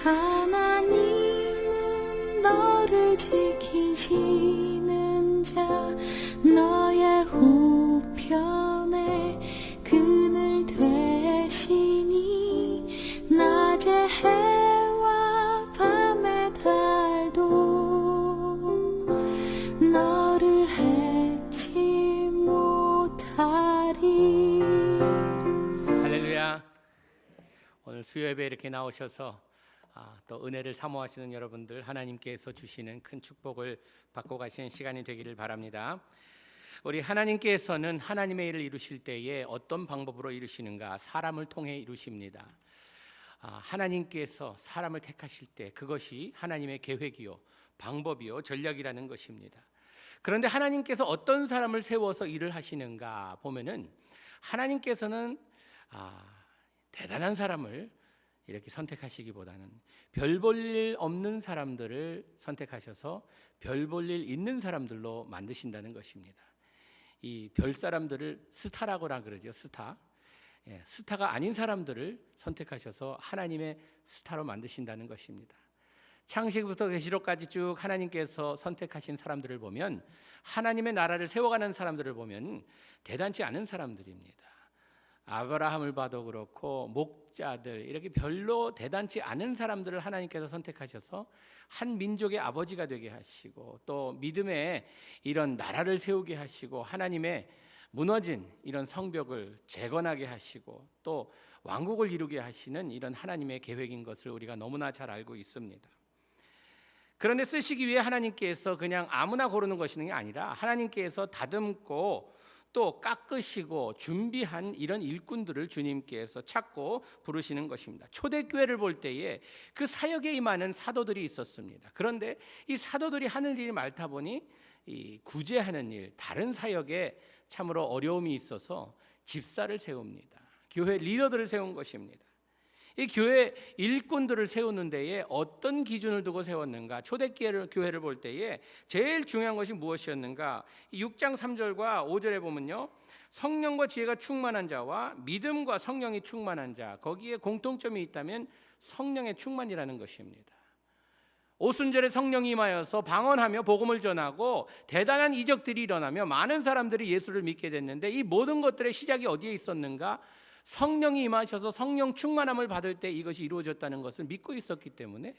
하나님은 너를 지키시는 자, 너의 우편에 그늘 되시니 낮에 해와 밤의 달도 너를 해치 못하리. 할렐루야. 오늘 수요예배 이렇게 나오셔서 또 은혜를 사모하시는 여러분들, 하나님께서 주시는 큰 축복을 받고 가시는 시간이 되기를 바랍니다. 우리 하나님께서는 하나님의 일을 이루실 때에 어떤 방법으로 이루시는가? 사람을 통해 이루십니다. 하나님께서 사람을 택하실 때 그것이 하나님의 계획이요, 방법이요, 전략이라는 것입니다. 그런데 하나님께서 어떤 사람을 세워서 일을 하시는가 보면은, 하나님께서는 대단한 사람을 이렇게 선택하시기보다는 별 볼 일 없는 사람들을 선택하셔서 별 볼 일 있는 사람들로 만드신다는 것입니다. 이 별 사람들을 스타라고 그러죠. 스타가 아닌 사람들을 선택하셔서 하나님의 스타로 만드신다는 것입니다. 창세기부터 계시록까지 쭉 하나님께서 선택하신 사람들을 보면, 하나님의 나라를 세워가는 사람들을 보면 대단치 않은 사람들입니다. 아브라함을 봐도 그렇고 목자들, 이렇게 별로 대단치 않은 사람들을 하나님께서 선택하셔서 한 민족의 아버지가 되게 하시고, 또 믿음의 이런 나라를 세우게 하시고, 하나님의 무너진 이런 성벽을 재건하게 하시고, 또 왕국을 이루게 하시는 이런 하나님의 계획인 것을 우리가 너무나 잘 알고 있습니다. 그런데 쓰시기 위해 하나님께서 그냥 아무나 고르는 것이 아니라, 하나님께서 다듬고 또 깎으시고 준비한 이런 일꾼들을 주님께서 찾고 부르시는 것입니다. 초대교회를 볼 때에 그 사역에 임하는 사도들이 있었습니다. 그런데 이 사도들이 하는 일이 많다 보니 이 구제하는 일, 다른 사역에 참으로 어려움이 있어서 집사를 세웁니다. 교회 리더들을 세운 것입니다. 이 교회 일꾼들을 세우는 데에 어떤 기준을 두고 세웠는가? 초대교회를 볼 때에 제일 중요한 것이 무엇이었는가? 6장 3절과 5절에 보면요, 성령과 지혜가 충만한 자와 믿음과 성령이 충만한 자, 거기에 공통점이 있다면 성령의 충만이라는 것입니다. 오순절에 성령이 임하여서 방언하며 복음을 전하고 대단한 이적들이 일어나며 많은 사람들이 예수를 믿게 됐는데, 이 모든 것들의 시작이 어디에 있었는가? 성령이 임하셔서 성령 충만함을 받을 때 이것이 이루어졌다는 것을 믿고 있었기 때문에,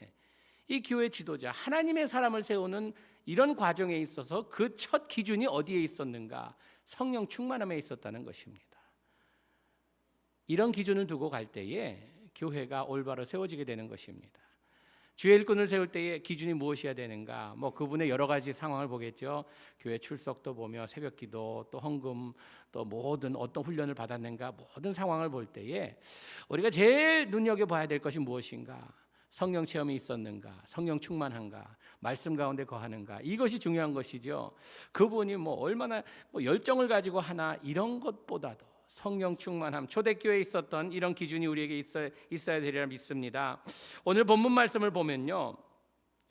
이 교회 지도자, 하나님의 사람을 세우는 이런 과정에 있어서 그 첫 기준이 어디에 있었는가? 성령 충만함에 있었다는 것입니다. 이런 기준을 두고 갈 때에 교회가 올바로 세워지게 되는 것입니다. 주의 일꾼을 세울 때의 기준이 무엇이어야 되는가? 그분의 여러 가지 상황을 보겠죠. 교회 출석도 보며 새벽기도, 또 헌금, 또 모든 어떤 훈련을 받았는가, 모든 상황을 볼 때에 우리가 제일 눈여겨봐야 될 것이 무엇인가? 성령 체험이 있었는가? 성령 충만한가? 말씀 가운데 거하는가? 이것이 중요한 것이죠. 그분이 얼마나 열정을 가지고 하나, 이런 것보다도 성령 충만함, 초대교회에 있었던 이런 기준이 우리에게 있어야 되리라 믿습니다. 오늘 본문 말씀을 보면요,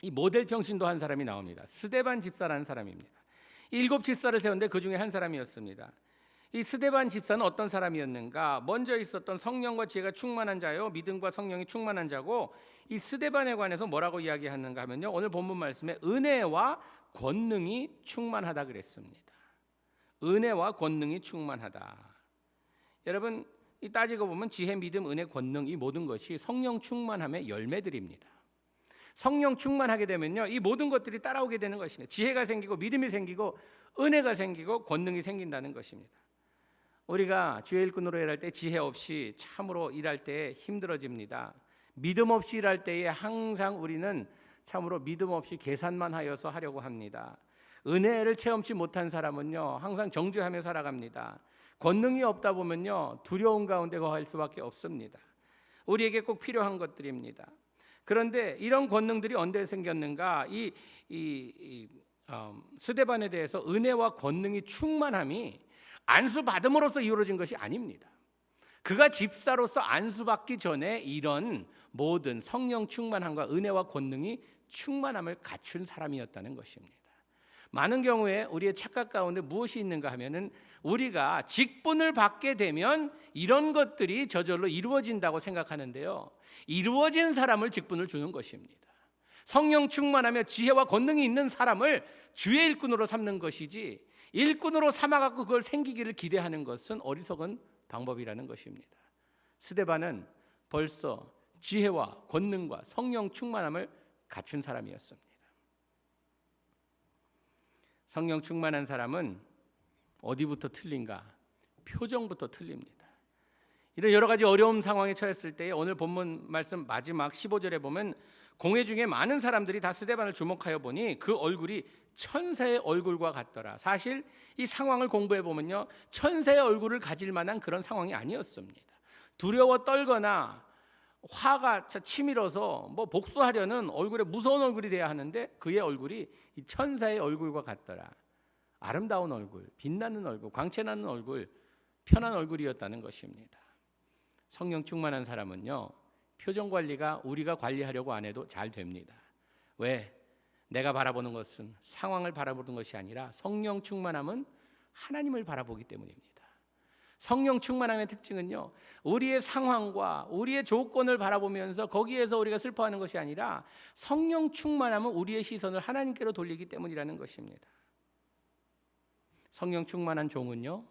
이 모델 평신도 한 사람이 나옵니다. 스데반 집사라는 사람입니다. 7 집사를 세웠는데 그 중에 한 사람이었습니다. 이 스데반 집사는 어떤 사람이었는가? 먼저 있었던 성령과 지혜가 충만한 자요, 믿음과 성령이 충만한 자고, 이 스데반에 관해서 뭐라고 이야기하는가 하면요, 오늘 본문 말씀에 은혜와 권능이 충만하다 그랬습니다. 은혜와 권능이 충만하다. 여러분, 이 따지고 보면 지혜, 믿음, 은혜, 권능, 이 모든 것이 성령 충만함의 열매들입니다. 성령 충만하게 되면요, 이 모든 것들이 따라오게 되는 것입니다. 지혜가 생기고 믿음이 생기고 은혜가 생기고 권능이 생긴다는 것입니다. 우리가 주의 일꾼으로 일할 때 지혜 없이 참으로 일할 때 힘들어집니다. 믿음 없이 일할 때에 항상 우리는 참으로 믿음 없이 계산만 하여서 하려고 합니다. 은혜를 체험치 못한 사람은요, 항상 정죄하며 살아갑니다. 권능이 없다 보면요, 두려움 가운데 거할 수밖에 없습니다. 우리에게 꼭 필요한 것들입니다. 그런데 이런 권능들이 언제 생겼는가? 스데반에 대해서 은혜와 권능이 충만함이 안수받음으로써 이루어진 것이 아닙니다. 그가 집사로서 안수받기 전에 이런 모든 성령 충만함과 은혜와 권능이 충만함을 갖춘 사람이었다는 것입니다. 많은 경우에 우리의 착각 가운데 무엇이 있는가 하면은 우리가 직분을 받게 되면 이런 것들이 저절로 이루어진다고 생각하는데요. 이루어진 사람을 직분을 주는 것입니다. 성령 충만하며 지혜와 권능이 있는 사람을 주의 일꾼으로 삼는 것이지, 일꾼으로 삼아갖고 그걸 생기기를 기대하는 것은 어리석은 방법이라는 것입니다. 스데반은 벌써 지혜와 권능과 성령 충만함을 갖춘 사람이었습니다. 성령 충만한 사람은 어디부터 틀린가? 표정부터 틀립니다. 이런 여러 가지 어려운 상황에 처했을 때 오늘 본문 말씀 마지막 15절에 보면 공회 중에 많은 사람들이 다 스데반을 주목하여 보니 그 얼굴이 천사의 얼굴과 같더라. 사실 이 상황을 공부해 보면요, 천사의 얼굴을 가질 만한 그런 상황이 아니었습니다. 두려워 떨거나 화가 치밀어서 뭐 복수하려는 얼굴에 무서운 얼굴이 돼야 하는데 그의 얼굴이 이 천사의 얼굴과 같더라. 아름다운 얼굴, 빛나는 얼굴, 광채나는 얼굴, 편한 얼굴이었다는 것입니다. 성령 충만한 사람은요, 표정 관리가 우리가 관리하려고 안 해도 잘 됩니다. 왜? 내가 바라보는 것은 상황을 바라보는 것이 아니라 성령 충만함은 하나님을 바라보기 때문입니다. 성령 충만함의 특징은요, 우리의 상황과 우리의 조건을 바라보면서 거기에서 우리가 슬퍼하는 것이 아니라 성령 충만함은 우리의 시선을 하나님께로 돌리기 때문이라는 것입니다. 성령 충만한 종은요,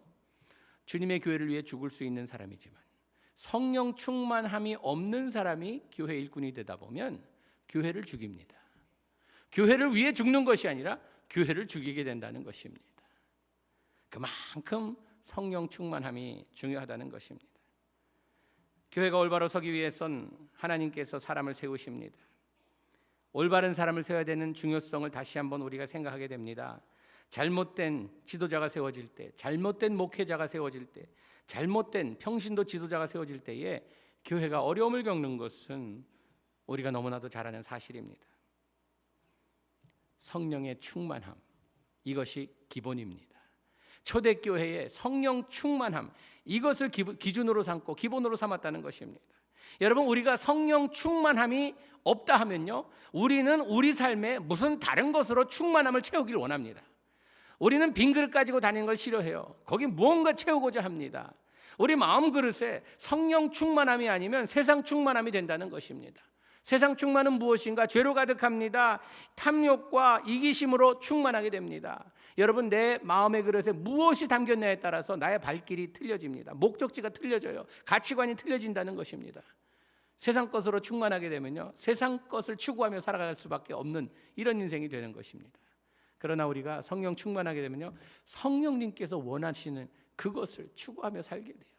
주님의 교회를 위해 죽을 수 있는 사람이지만 성령 충만함이 없는 사람이 교회 일꾼이 되다 보면 교회를 죽입니다. 교회를 위해 죽는 것이 아니라 교회를 죽이게 된다는 것입니다. 그만큼 성령 충만함이 중요하다는 것입니다. 교회가 올바로 서기 위해선 하나님께서 사람을 세우십니다. 올바른 사람을 세워야 되는 중요성을 다시 한번 우리가 생각하게 됩니다. 잘못된 지도자가 세워질 때, 잘못된 목회자가 세워질 때, 잘못된 평신도 지도자가 세워질 때에 교회가 어려움을 겪는 것은 우리가 너무나도 잘 아는 사실입니다. 성령의 충만함, 이것이 기본입니다. 초대교회의 성령 충만함, 이것을 기준으로 삼고 기본으로 삼았다는 것입니다. 여러분, 우리가 성령 충만함이 없다 하면요, 우리는 우리 삶에 무슨 다른 것으로 충만함을 채우기를 원합니다. 우리는 빈 그릇 가지고 다니는 걸 싫어해요. 거기 무언가 채우고자 합니다. 우리 마음 그릇에 성령 충만함이 아니면 세상 충만함이 된다는 것입니다. 세상 충만은 무엇인가? 죄로 가득합니다. 탐욕과 이기심으로 충만하게 됩니다. 여러분, 내 마음의 그릇에 무엇이 담겼냐에 따라서 나의 발길이 틀려집니다. 목적지가 틀려져요. 가치관이 틀려진다는 것입니다. 세상 것으로 충만하게 되면요, 세상 것을 추구하며 살아갈 수밖에 없는 이런 인생이 되는 것입니다. 그러나 우리가 성령 충만하게 되면요, 성령님께서 원하시는 그것을 추구하며 살게 돼요.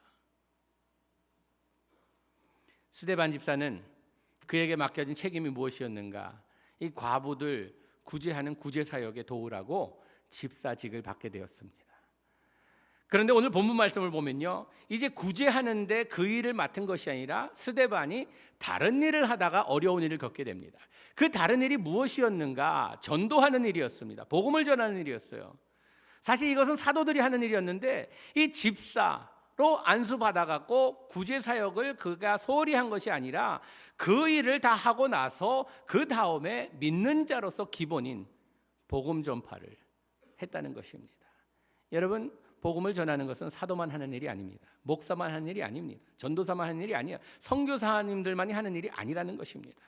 스데반 집사는 그에게 맡겨진 책임이 무엇이었는가? 이 과부들 구제하는 구제사역의 도우라고 집사직을 받게 되었습니다. 그런데 오늘 본문 말씀을 보면요, 이제 구제하는데 그 일을 맡은 것이 아니라 스데반이 다른 일을 하다가 어려운 일을 겪게 됩니다. 그 다른 일이 무엇이었는가? 전도하는 일이었습니다. 복음을 전하는 일이었어요. 사실 이것은 사도들이 하는 일이었는데 이 집사로 안수받아갖고 구제사역을 그가 소홀히 한 것이 아니라 그 일을 다 하고 나서 그 다음에 믿는 자로서 기본인 복음 전파를 했다는 것입니다. 여러분, 복음을 전하는 것은 사도만 하는 일이 아닙니다. 목사만 하는 일이 아닙니다. 전도사만 하는 일이 아니에요. 선교사님들만이 하는 일이 아니라는 것입니다.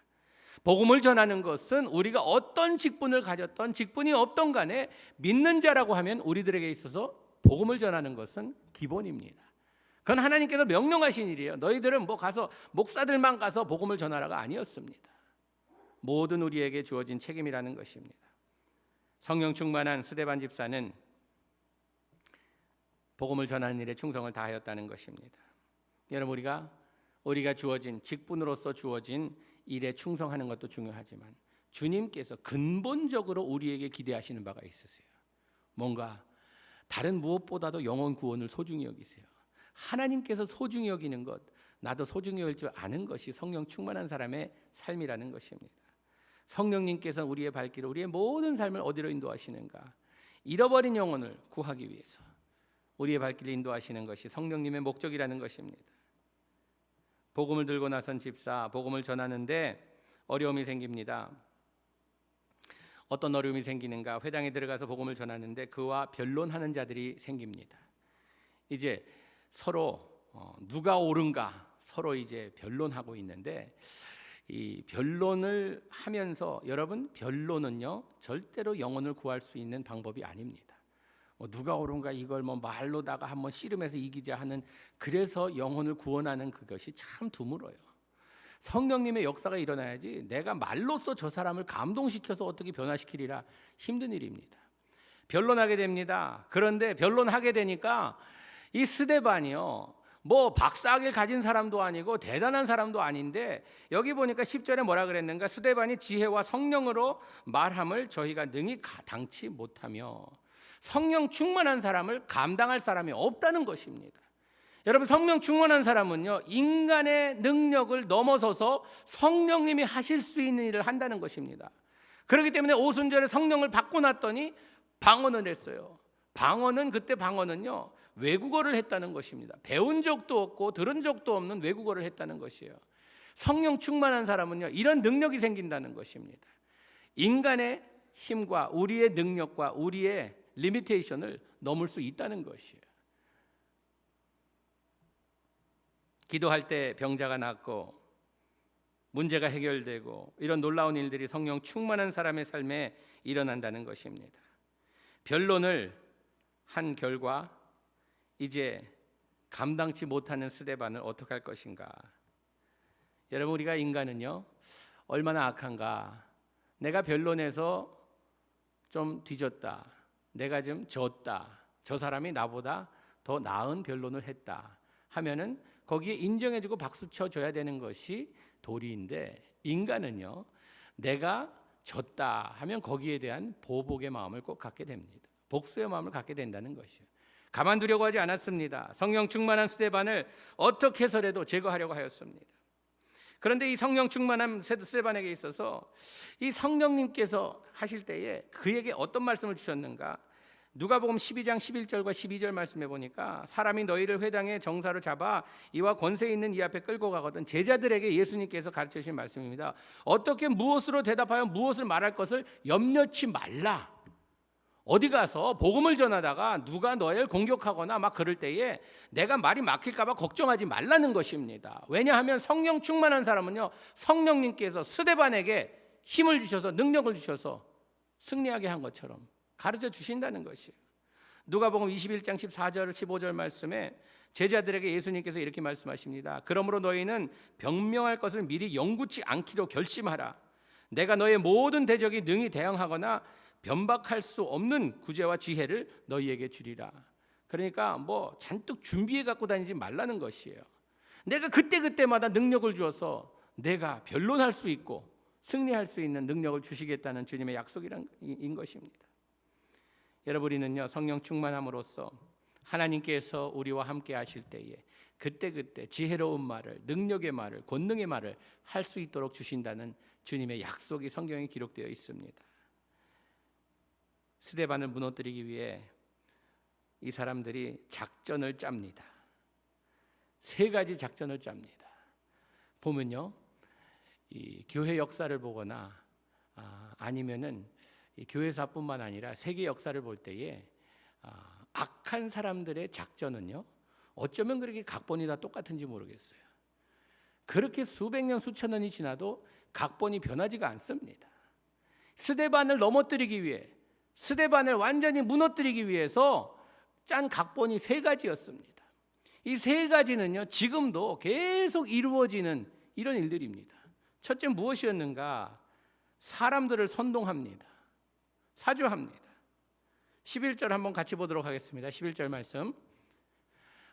복음을 전하는 것은 우리가 어떤 직분을 가졌던 직분이 없던 간에 믿는 자라고 하면 우리들에게 있어서 복음을 전하는 것은 기본입니다. 그건 하나님께서 명령하신 일이에요. 너희들은 뭐 가서 목사들만 가서 복음을 전하라가 아니었습니다. 모든 우리에게 주어진 책임이라는 것입니다. 성령 충만한 스데반 집사는 복음을 전하는 일에 충성을 다하였다는 것입니다. 여러분, 우리가 주어진 직분으로서 주어진 일에 충성하는 것도 중요하지만 주님께서 근본적으로 우리에게 기대하시는 바가 있으세요. 뭔가 다른 무엇보다도 영혼 구원을 소중히 여기세요. 하나님께서 소중히 여기는 것, 나도 소중히 여길 줄 아는 것이 성령 충만한 사람의 삶이라는 것입니다. 성령님께서 우리의 발길을, 우리의 모든 삶을 어디로 인도하시는가? 잃어버린 영혼을 구하기 위해서 우리의 발길을 인도하시는 것이 성령님의 목적이라는 것입니다. 복음을 들고 나선 집사, 복음을 전하는데 어려움이 생깁니다. 어떤 어려움이 생기는가? 회당에 들어가서 복음을 전하는데 그와 변론하는 자들이 생깁니다. 이제 서로 누가 옳은가 서로 이제 변론하고 있는데, 이 변론을 하면서 여러분, 변론은요 절대로 영혼을 구할 수 있는 방법이 아닙니다. 누가 옳은가 이걸 말로다가 한번 씨름해서 이기자 하는, 그래서 영혼을 구원하는 그것이 참 드물어요. 성령님의 역사가 일어나야지 내가 말로써 저 사람을 감동시켜서 어떻게 변화시키리라, 힘든 일입니다. 변론하게 됩니다. 그런데 변론하게 되니까 이 스데반이요 박사학위를 가진 사람도 아니고 대단한 사람도 아닌데, 여기 보니까 10절에 뭐라 그랬는가? 스데반이 지혜와 성령으로 말함을 저희가 능히 당치 못하며, 성령 충만한 사람을 감당할 사람이 없다는 것입니다. 여러분, 성령 충만한 사람은요 인간의 능력을 넘어서서 성령님이 하실 수 있는 일을 한다는 것입니다. 그렇기 때문에 오순절에 성령을 받고 났더니 방언을 했어요. 그때 방언은요 외국어를 했다는 것입니다. 배운 적도 없고 들은 적도 없는 외국어를 했다는 것이에요. 성령 충만한 사람은요 이런 능력이 생긴다는 것입니다. 인간의 힘과 우리의 능력과 우리의 리미테이션을 넘을 수 있다는 것이에요. 기도할 때 병자가 낫고 문제가 해결되고, 이런 놀라운 일들이 성령 충만한 사람의 삶에 일어난다는 것입니다. 변론을 한 결과 이제 감당치 못하는 스데반을 어떻게 할 것인가? 여러분, 우리가 인간은요 얼마나 악한가? 내가 변론해서 좀 뒤졌다, 내가 좀 졌다, 저 사람이 나보다 더 나은 변론을 했다 하면은 거기에 인정해주고 박수 쳐줘야 되는 것이 도리인데, 인간은요 내가 졌다 하면 거기에 대한 보복의 마음을 꼭 갖게 됩니다. 복수의 마음을 갖게 된다는 것이에요. 가만두려고 하지 않았습니다. 성령 충만한 스데반을 어떻게 해서라도 제거하려고 하였습니다. 그런데 이 성령 충만한 스데반에게 있어서 이 성령님께서 하실 때에 그에게 어떤 말씀을 주셨는가? 누가복음 12장 11절과 12절 말씀해 보니까, 사람이 너희를 회당의 정사로 잡아 이와 권세 있는 이 앞에 끌고 가거든 제자들에게 예수님께서 가르쳐 주신 말씀입니다. 어떻게 무엇으로 대답하여 무엇을 말할 것을 염려치 말라. 어디 가서 복음을 전하다가 누가 너를 공격하거나 막 그럴 때에 내가 말이 막힐까 봐 걱정하지 말라는 것입니다. 왜냐하면 성령 충만한 사람은요 성령님께서 스데반에게 힘을 주셔서 능력을 주셔서 승리하게 한 것처럼 가르쳐 주신다는 것이에요. 누가복음 21장 14절 15절 말씀에 제자들에게 예수님께서 이렇게 말씀하십니다. 그러므로 너희는 변명할 것을 미리 영구치 않기로 결심하라. 내가 너의 모든 대적이 능히 대항하거나 변박할 수 없는 구제와 지혜를 너희에게 주리라. 그러니까 잔뜩 준비해 갖고 다니지 말라는 것이에요. 내가 그때마다 능력을 주어서 내가 변론할 수 있고 승리할 수 있는 능력을 주시겠다는 주님의 약속인 것입니다. 여러분, 우리는요 성령 충만함으로써 하나님께서 우리와 함께 하실 때에 그때 지혜로운 말을, 능력의 말을, 권능의 말을 할 수 있도록 주신다는 주님의 약속이 성경에 기록되어 있습니다. 스데반을 무너뜨리기 위해 이 사람들이 작전을 짭니다. 3가지 작전을 짭니다. 보면요 이 교회 역사를 보거나 아니면은 이 교회사뿐만 아니라 세계 역사를 볼 때에 악한 사람들의 작전은요 어쩌면 그렇게 각본이 다 똑같은지 모르겠어요. 그렇게 수백 년 수천 년이 지나도 각본이 변하지가 않습니다. 스데반을 넘어뜨리기 위해, 스데반을 완전히 무너뜨리기 위해서 짠 각본이 3가지였습니다. 이 3가지는요 지금도 계속 이루어지는 이런 일들입니다. 첫째 무엇이었는가? 사람들을 선동합니다. 사주합니다. 11절 한번 같이 보도록 하겠습니다. 11절 말씀.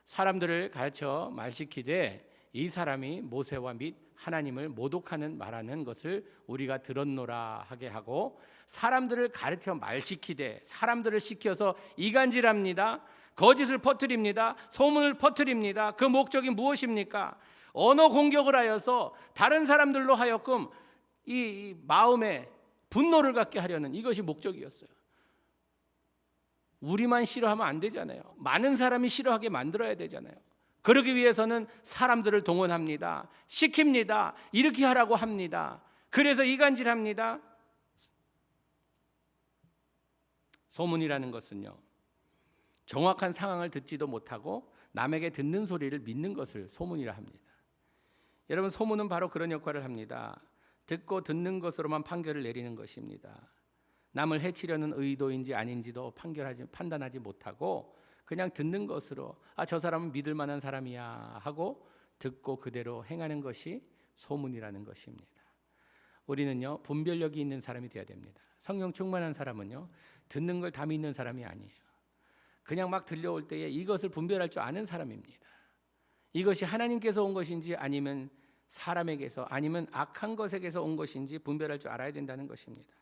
사람들을 가르쳐 말시키되 이 사람이 모세와 및 하나님을 모독하는 말하는 것을 우리가 들었노라 하게 하고, 사람들을 가르쳐 말시키되, 사람들을 시켜서 이간질합니다. 거짓을 퍼뜨립니다. 소문을 퍼뜨립니다. 그 목적이 무엇입니까? 언어 공격을 하여서 다른 사람들로 하여금 이 마음에 분노를 갖게 하려는, 이것이 목적이었어요. 우리만 싫어하면 안 되잖아요. 많은 사람이 싫어하게 만들어야 되잖아요. 그러기 위해서는 사람들을 동원합니다. 시킵니다. 이렇게 하라고 합니다. 그래서 이간질합니다. 소문이라는 것은요, 정확한 상황을 듣지도 못하고 남에게 듣는 소리를 믿는 것을 소문이라 합니다. 여러분, 소문은 바로 그런 역할을 합니다. 듣고 듣는 것으로만 판결을 내리는 것입니다. 남을 해치려는 의도인지 아닌지도 판단하지 못하고 그냥 듣는 것으로 저 사람은 믿을 만한 사람이야 하고 듣고 그대로 행하는 것이 소문이라는 것입니다. 우리는요, 분별력이 있는 사람이 되어야 됩니다. 성령 충만한 사람은요, 듣는 걸 다 믿는 사람이 아니에요. 그냥 막 들려올 때에 이것을 분별할 줄 아는 사람입니다. 이것이 하나님께서 온 것인지 아니면 사람에게서 아니면 악한 것에게서 온 것인지 분별할 줄 알아야 된다는 것입니다.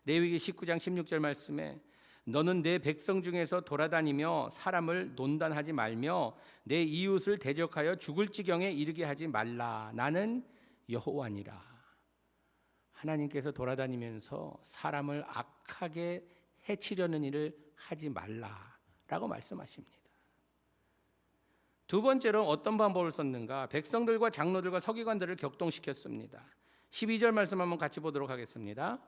레위기 19장 16절 말씀에 너는 내 백성 중에서 돌아다니며 사람을 논단하지 말며 내 이웃을 대적하여 죽을 지경에 이르게 하지 말라. 나는 여호와니라. 하나님께서 돌아다니면서 사람을 악하게 해치려는 일을 하지 말라라고 말씀하십니다. 두 번째로 어떤 방법을 썼는가? 백성들과 장로들과 서기관들을 격동시켰습니다. 12절 말씀 한번 같이 보도록 하겠습니다.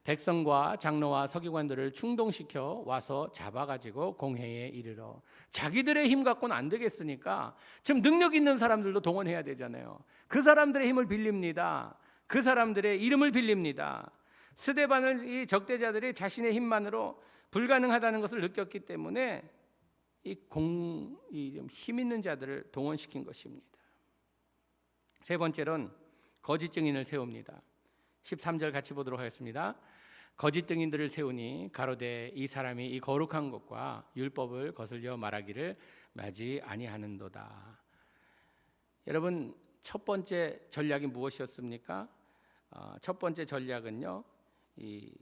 백성과 장로와 서기관들을 충동시켜 와서 잡아가지고 공회에 이르러. 자기들의 힘 갖고는 안 되겠으니까 지금 능력 있는 사람들도 동원해야 되잖아요. 그 사람들의 힘을 빌립니다. 그 사람들의 이름을 빌립니다. 스데반을 이 적대자들이 자신의 힘만으로 불가능하다는 것을 느꼈기 때문에 힘 있는 자들을 동원시킨 것입니다. 세 번째로는 거짓 증인을 세웁니다. 13절 같이 보도록 하겠습니다. 거짓 증인들을 세우니 가로되 이 사람이 이 거룩한 것과 율법을 거슬려 말하기를 마지 아니하는도다. 여러분, 첫 번째 전략이 무엇이었습니까? 첫 번째 전략은요, 이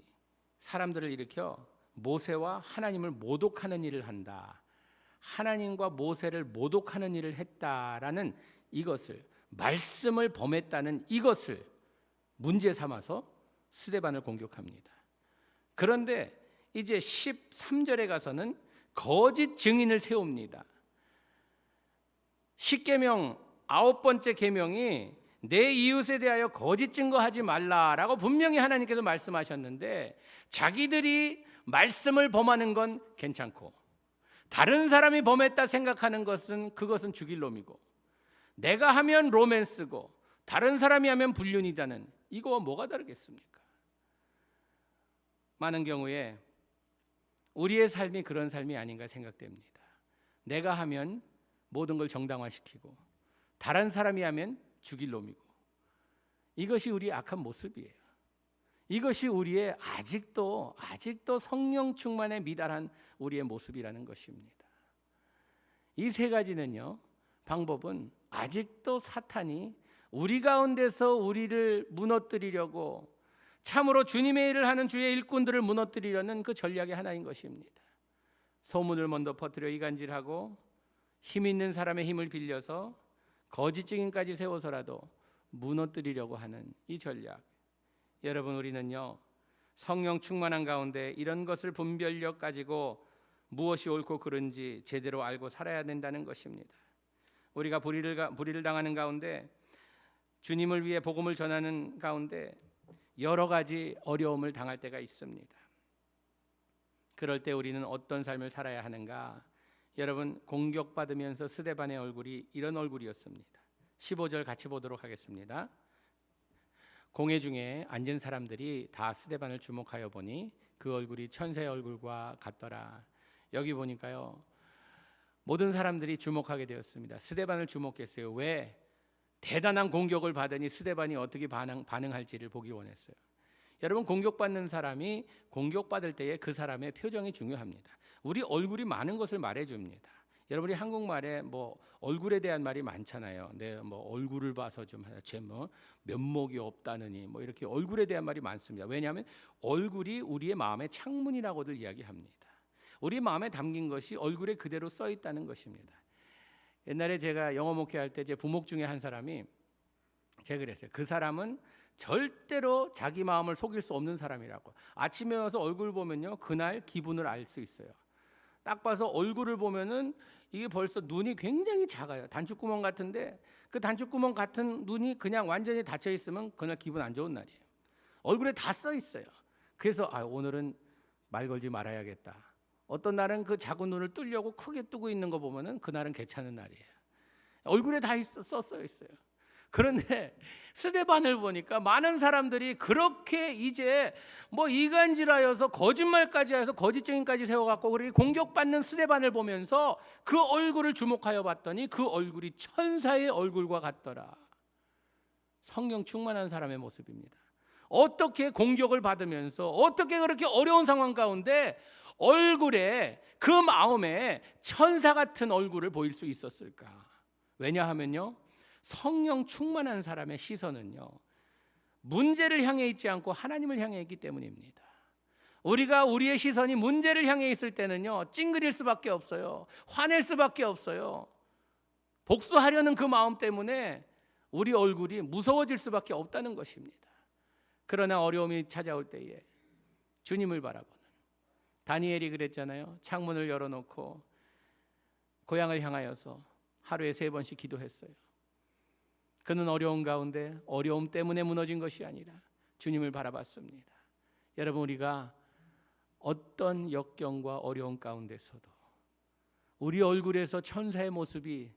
사람들을 일으켜 모세와 하나님을 모독하는 일을 한다. 하나님과 모세를 모독하는 일을 했다라는 이것을, 말씀을 범했다는 이것을 문제 삼아서 스데반을 공격합니다. 그런데 이제 13절에 가서는 거짓 증인을 세웁니다. 10계명 9번째 계명이 내 이웃에 대하여 거짓 증거하지 말라라고 분명히 하나님께서 말씀하셨는데, 자기들이 말씀을 범하는 건 괜찮고 다른 사람이 범했다 생각하는 것은 그것은 죽일 놈이고, 내가 하면 로맨스고 다른 사람이 하면 불륜이다는, 이거와 뭐가 다르겠습니까? 많은 경우에 우리의 삶이 그런 삶이 아닌가 생각됩니다. 내가 하면 모든 걸 정당화시키고 다른 사람이 하면 죽일 놈이고, 이것이 우리의 악한 모습이에요. 이것이 우리의 아직도 성령 충만에 미달한 우리의 모습이라는 것입니다. 이 세 가지는요, 방법은 아직도 사탄이 우리 가운데서 우리를 무너뜨리려고, 참으로 주님의 일을 하는 주의 일꾼들을 무너뜨리려는 그 전략의 하나인 것입니다. 소문을 먼저 퍼뜨려 이간질하고 힘 있는 사람의 힘을 빌려서 거짓 증인까지 세워서라도 무너뜨리려고 하는 이 전략. 여러분, 우리는요, 성령 충만한 가운데 이런 것을 분별력 가지고 무엇이 옳고 그른지 제대로 알고 살아야 된다는 것입니다. 우리가 불의를 당하는 가운데, 주님을 위해 복음을 전하는 가운데 여러 가지 어려움을 당할 때가 있습니다. 그럴 때 우리는 어떤 삶을 살아야 하는가? 여러분, 공격받으면서 스데반의 얼굴이 이런 얼굴이었습니다. 15절 같이 보도록 하겠습니다. 공회 중에 앉은 사람들이 다 스데반을 주목하여 보니 그 얼굴이 천사의 얼굴과 같더라. 여기 보니까요, 모든 사람들이 주목하게 되었습니다. 스데반을 주목했어요. 왜? 대단한 공격을 받으니 스데반이 어떻게 반응할지를 보기 원했어요. 여러분, 공격받는 사람이 공격받을 때에 그 사람의 표정이 중요합니다. 우리 얼굴이 많은 것을 말해줍니다. 여러분이 한국말에 뭐 얼굴에 대한 말이 많잖아요. 내 뭐 얼굴을 봐서 좀 쟤 뭐 면목이 없다느니 뭐 이렇게 얼굴에 대한 말이 많습니다. 왜냐하면 얼굴이 우리의 마음의 창문이라고들 이야기합니다. 우리 마음에 담긴 것이 얼굴에 그대로 써 있다는 것입니다. 옛날에 제가 영어 목회할 때 제 부목 중에 한 사람이 제가 그랬어요. 그 사람은 절대로 자기 마음을 속일 수 없는 사람이라고. 아침에 와서 얼굴 보면요, 그날 기분을 알 수 있어요. 딱 봐서 얼굴을 보면은 이게 벌써 눈이 굉장히 작아요. 단추구멍 같은데 그 단추구멍 같은 눈이 그냥 완전히 닫혀 있으면 그날 기분 안 좋은 날이에요. 얼굴에 다 써 있어요. 그래서 오늘은 말 걸지 말아야겠다. 어떤 날은 그 작은 눈을 뜨려고 크게 뜨고 있는 거 보면은 그날은 괜찮은 날이에요. 얼굴에 다 썼어 있어요. 그런데 스데반을 보니까 많은 사람들이 그렇게 이제 뭐 이간질하여서 거짓말까지 해서 거짓 증인까지 세워갖고 그렇게 공격받는 스데반을 보면서 그 얼굴을 주목하여 봤더니 그 얼굴이 천사의 얼굴과 같더라. 성령 충만한 사람의 모습입니다. 어떻게 공격을 받으면서 어떻게 그렇게 어려운 상황 가운데 얼굴에 그 마음에 천사 같은 얼굴을 보일 수 있었을까? 왜냐하면요, 성령 충만한 사람의 시선은요, 문제를 향해 있지 않고 하나님을 향해 있기 때문입니다. 우리가 우리의 시선이 문제를 향해 있을 때는요, 찡그릴 수밖에 없어요. 화낼 수밖에 없어요. 복수하려는 그 마음 때문에 우리 얼굴이 무서워질 수밖에 없다는 것입니다. 그러나 어려움이 찾아올 때에 주님을 바라보는, 다니엘이 그랬잖아요. 창문을 열어놓고 고향을 향하여서 하루에 3번씩 기도했어요. 그는 어려움 가운데 어려움 때문에 무너진 것이 아니라 주님을 바라봤습니다. 여러분, 우리가 어떤 역경과 어려움 가운데서도 우리 얼굴에서 천사의 모습이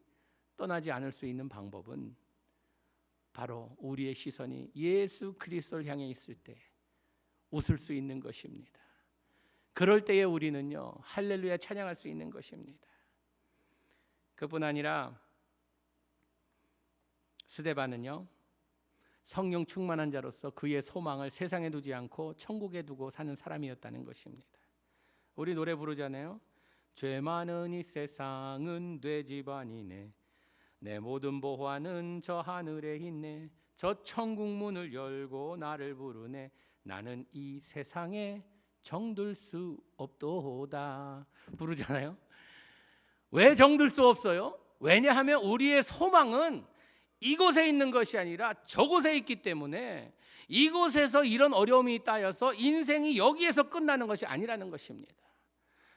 떠나지 않을 수 있는 방법은 바로 우리의 시선이 예수 그리스도를 향해 있을 때 웃을 수 있는 것입니다. 그럴 때에 우리는요, 할렐루야 찬양할 수 있는 것입니다. 그뿐 아니라 스데반은요, 성령 충만한 자로서 그의 소망을 세상에 두지 않고 천국에 두고 사는 사람이었다는 것입니다. 우리 노래 부르잖아요. 죄 많은 이 세상은 돼지집 아니네, 내 모든 보화는 저 하늘에 있네, 저 천국 문을 열고 나를 부르네, 나는 이 세상에 정들 수 없도다 부르잖아요. 왜 정들 수 없어요? 왜냐하면 우리의 소망은 이곳에 있는 것이 아니라 저곳에 있기 때문에, 이곳에서 이런 어려움이 따여서 인생이 여기에서 끝나는 것이 아니라는 것입니다.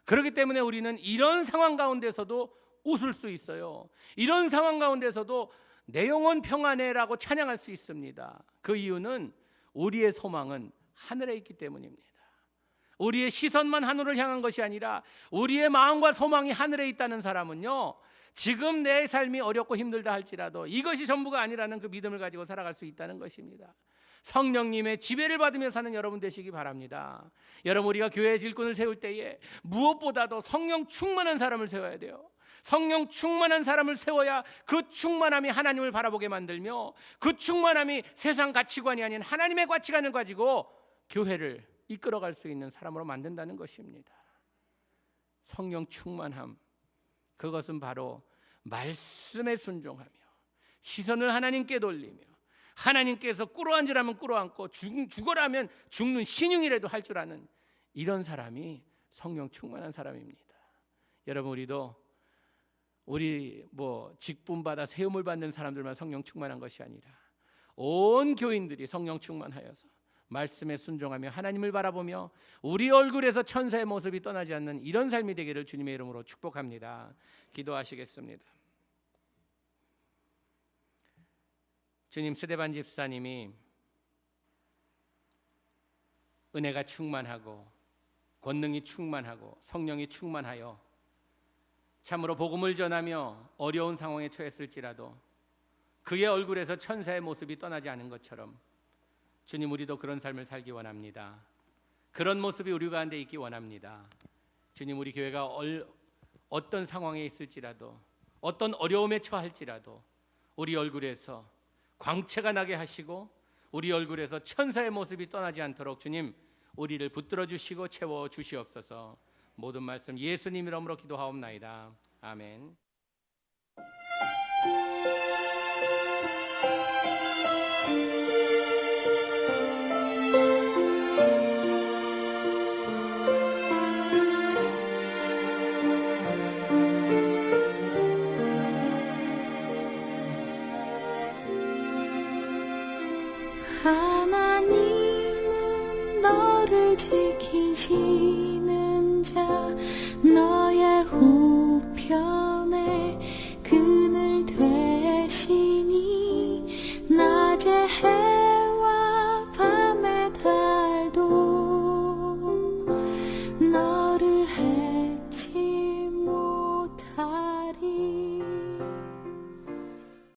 그렇기 때문에 우리는 이런 상황 가운데서도 웃을 수 있어요. 이런 상황 가운데서도 내 영혼 평안해라고 찬양할 수 있습니다. 그 이유는 우리의 소망은 하늘에 있기 때문입니다. 우리의 시선만 하늘을 향한 것이 아니라 우리의 마음과 소망이 하늘에 있다는 사람은요, 지금 내 삶이 어렵고 힘들다 할지라도 이것이 전부가 아니라는 그 믿음을 가지고 살아갈 수 있다는 것입니다. 성령님의 지배를 받으며 사는 여러분 되시기 바랍니다. 여러분, 우리가 교회의 일꾼을 세울 때에 무엇보다도 성령 충만한 사람을 세워야 돼요. 성령 충만한 사람을 세워야 그 충만함이 하나님을 바라보게 만들며, 그 충만함이 세상 가치관이 아닌 하나님의 가치관을 가지고 교회를 이끌어갈 수 있는 사람으로 만든다는 것입니다. 성령 충만함, 그것은 바로 말씀에 순종하며 시선을 하나님께 돌리며, 하나님께서 꿇어앉으라면 꿇어앉고 죽어라면 죽는 신용이라도 할 줄 아는 이런 사람이 성령 충만한 사람입니다. 여러분, 우리 직분받아 세움을 받는 사람들만 성령 충만한 것이 아니라 온 교인들이 성령 충만하여서 말씀에 순종하며 하나님을 바라보며 우리 얼굴에서 천사의 모습이 떠나지 않는 이런 삶이 되기를 주님의 이름으로 축복합니다. 기도하시겠습니다. 주님, 스데반 집사님이 은혜가 충만하고 권능이 충만하고 성령이 충만하여 참으로 복음을 전하며 어려운 상황에 처했을지라도 그의 얼굴에서 천사의 모습이 떠나지 않은 것처럼, 주님, 우리도 그런 삶을 살기 원합니다. 그런 모습이 우리 가운데 있기 원합니다. 주님, 우리 교회가 어떤 상황에 있을지라도, 어떤 어려움에 처할지라도 우리 얼굴에서 광채가 나게 하시고 우리 얼굴에서 천사의 모습이 떠나지 않도록 주님, 우리를 붙들어 주시고 채워 주시옵소서. 모든 말씀 예수님 이름으로 기도하옵나이다. 아멘. 하나